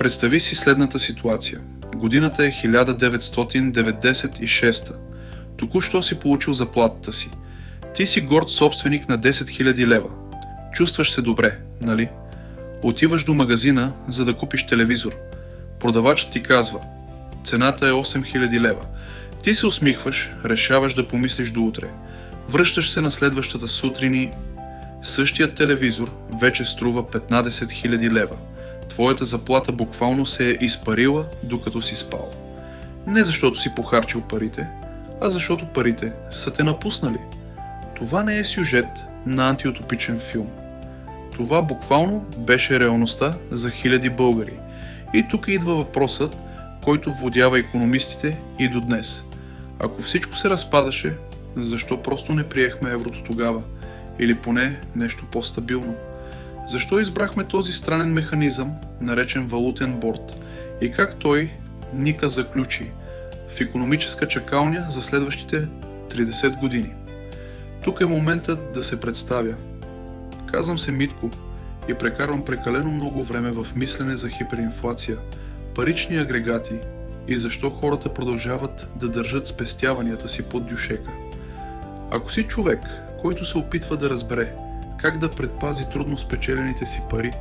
Представи си следната ситуация. Годината е 1996. Току-що си получил заплатата си. Ти си горд собственик на 10 000 лева. Чувстваш се добре, нали? Отиваш до магазина, за да купиш телевизор. Продавачът ти казва: цената е 8000 лева. Ти се усмихваш, решаваш да помислиш до утре. Връщаш се на следващата сутрин и същият телевизор вече струва 15 000 лева. Твоята заплата буквално се е изпарила, докато си спал. Не защото си похарчил парите, а защото парите са те напуснали. Това не е сюжет на антиутопичен филм. Това буквално беше реалността за хиляди българи. И тук идва въпросът, който водява икономистите и до днес. Ако всичко се разпадаше, защо просто не приехме еврото тогава? Или поне нещо по-стабилно? Защо избрахме този странен механизъм, наречен валутен борд? И как той ни заключи в икономическа чакалня за следващите 30 години? Тук е моментът да се представя. Казвам се Митко и прекарвам прекалено много време в мислене за хиперинфлация, парични агрегати и защо хората продължават да държат спестяванията си под дюшека. Ако си човек, който се опитва да разбере как да предпази трудно спечелените си пари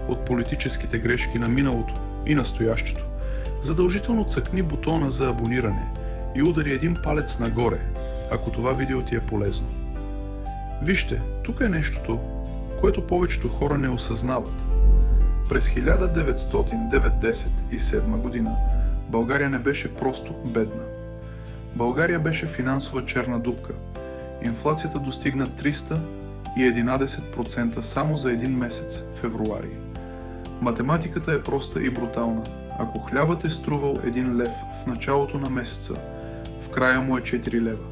от политическите грешки на миналото и настоящето, задължително цъкни бутона за абониране и удари един палец нагоре, ако това видео ти е полезно. Вижте, тук е нещото, което повечето хора не осъзнават. През 1997 година България не беше просто бедна. България беше финансова черна дупка. Инфлацията достигна 311% само за един месец, февруари. Математиката е проста и брутална. Ако хлябът е струвал 1 лев в началото на месеца, в края му е 4 лева.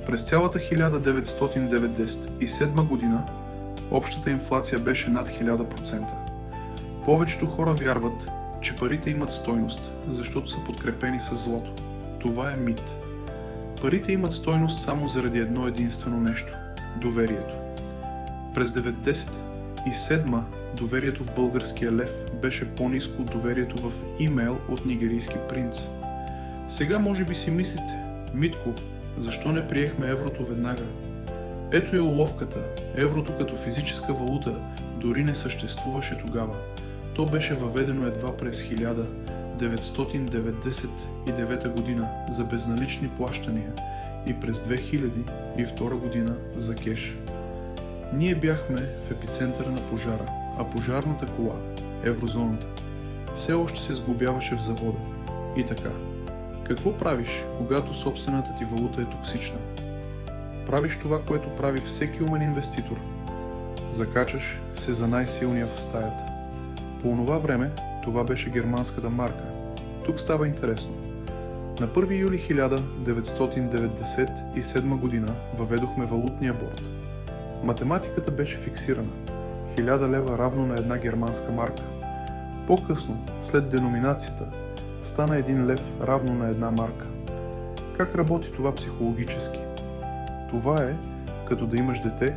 През цялата 1997 година общата инфлация беше над 1000%. Повечето хора вярват, че парите имат стойност, защото са подкрепени с злато. Това е мит. Парите имат стойност само заради едно единствено нещо – доверието. През 1997 доверието в българския лев беше по-ниско от доверието в имейл от нигерийски принц. Сега може би си мислите: Митко, защо не приехме еврото веднага? Ето е уловката. Еврото като физическа валута дори не съществуваше тогава. То беше въведено едва през 1999 година за безналични плащания и през 2002 година за кеш. Ние бяхме в епицентъра на пожара, а пожарната кола, еврозоната, все още се сглобяваше в завода. И така, какво правиш, когато собствената ти валута е токсична? Правиш това, което прави всеки умен инвеститор. Закачаш се за най-силния в стаята. По онова време това беше германската марка. Тук става интересно. На 1 юли 1997 година въведохме валутния борд. Математиката беше фиксирана. 1000 лева равно на една германска марка. По-късно, след деноминацията, стана 1 лев равно на една марка. Как работи това психологически? Това е като да имаш дете,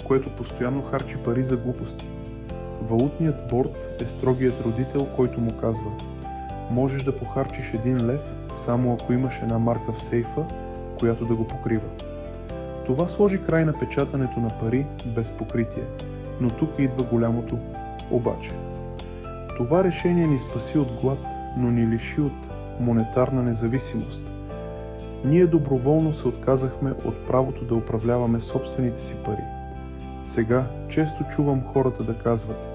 което постоянно харчи пари за глупости. Валутният борд е строгият родител, който му казва: можеш да похарчиш 1 лев, само ако имаш една марка в сейфа, която да го покрива. Това сложи край на печатането на пари без покритие, но тук идва голямото обаче. Това решение ни спаси от глад, но ни лиши от монетарна независимост. Ние доброволно се отказахме от правото да управляваме собствените си пари. Сега често чувам хората да казват: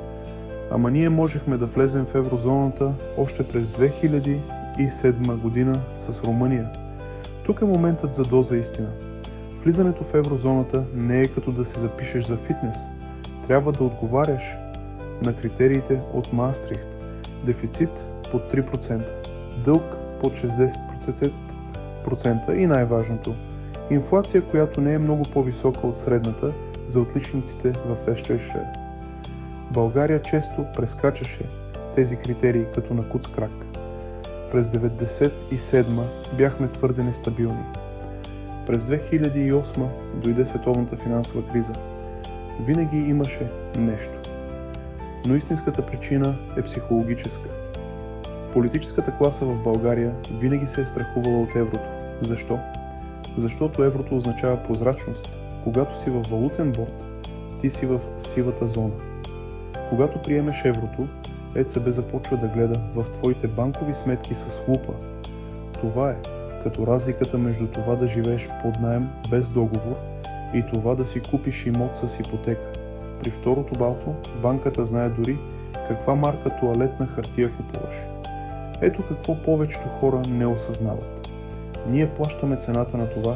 ама ние можехме да влезем в еврозоната още през 2007 година с Румъния. Тук е моментът за доза истина. Влизането в еврозоната не е като да се запишеш за фитнес. Трябва да отговаряш на критериите от Маастрихт. Дефицит под 3%, дълг под 60% и най-важното – инфлация, която не е много по-висока от средната за отличниците в ЕЩ. България често прескачаше тези критерии като на куц крак. През 1997 бяхме твърде нестабилни. През 2008 дойде световната финансова криза. Винаги имаше нещо. Но истинската причина е психологическа. Политическата класа в България винаги се е страхувала от еврото. Защо? Защото еврото означава прозрачност. Когато си в валутен борд, ти си в сивата зона. Когато приемеш еврото, ЕЦБ започва да гледа в твоите банкови сметки с лупа. Това е като разликата между това да живееш под наем без договор и това да си купиш имот с ипотека. При второто балто, банката знае дори каква марка тоалетна хартия купуваш. Ето какво повечето хора не осъзнават. Ние плащаме цената на това,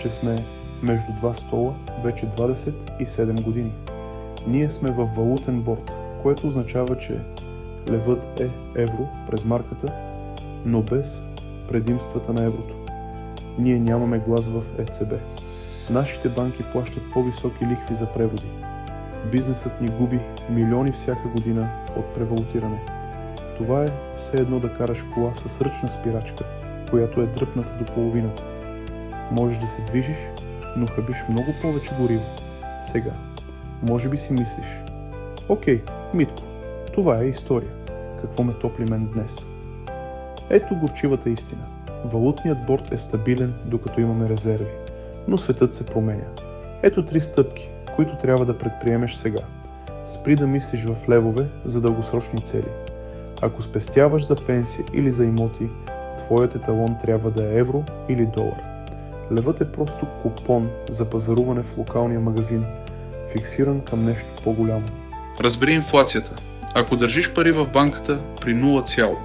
че сме между два стола вече 27 години. Ние сме в валутен борд, което означава, че левът е евро през марката, но без предимствата на еврото. Ние нямаме глас в ЕЦБ. Нашите банки плащат по-високи лихви за преводи. Бизнесът ни губи милиони всяка година от превалутиране. Това е все едно да караш кола с ръчна спирачка, която е дръпната до половината. Можеш да се движиш, но хабиш много повече гориво. Сега, може би си мислиш: окей, Митко, това е история. Какво ме топли мен днес? Ето горчивата истина. Валутният борд е стабилен, докато имаме резерви, но светът се променя. Ето 3 стъпки, които трябва да предприемеш сега. Спри да мислиш в левове за дългосрочни цели. Ако спестяваш за пенсия или за имоти, твоят еталон трябва да е евро или долар. Левът е просто купон за пазаруване в локалния магазин, фиксиран към нещо по-голямо. Разбери инфлацията. Ако държиш пари в банката при 0,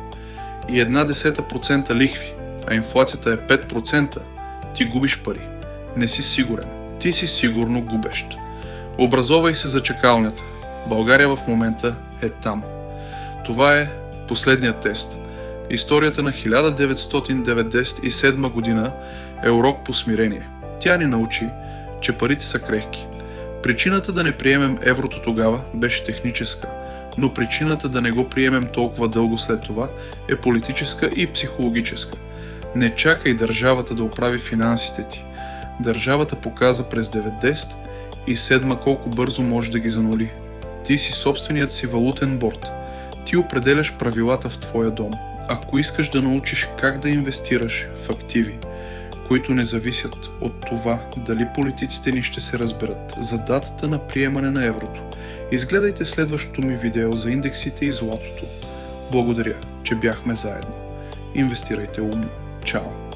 и 0,1% лихви, а инфлацията е 5%, ти губиш пари. Не си сигурен. Ти си сигурно губещ. Образовай се за чакалнята. България в момента е там. Това е последният тест. Историята на 1997 година е урок по смирение. Тя ни научи, че парите са крехки. Причината да не приемем еврото тогава беше техническа, но причината да не го приемем толкова дълго след това е политическа и психологическа. Не чакай държавата да оправи финансите ти. Държавата показа през 1997 колко бързо може да ги занули. Ти си собственият си валутен борд. Ти определяш правилата в твоя дом. Ако искаш да научиш как да инвестираш в активи, които не зависят от това дали политиците ни ще се разберат за датата на приемане на еврото, изгледайте следващото ми видео за индексите и златото. Благодаря, че бяхме заедно. Инвестирайте умно. Чао!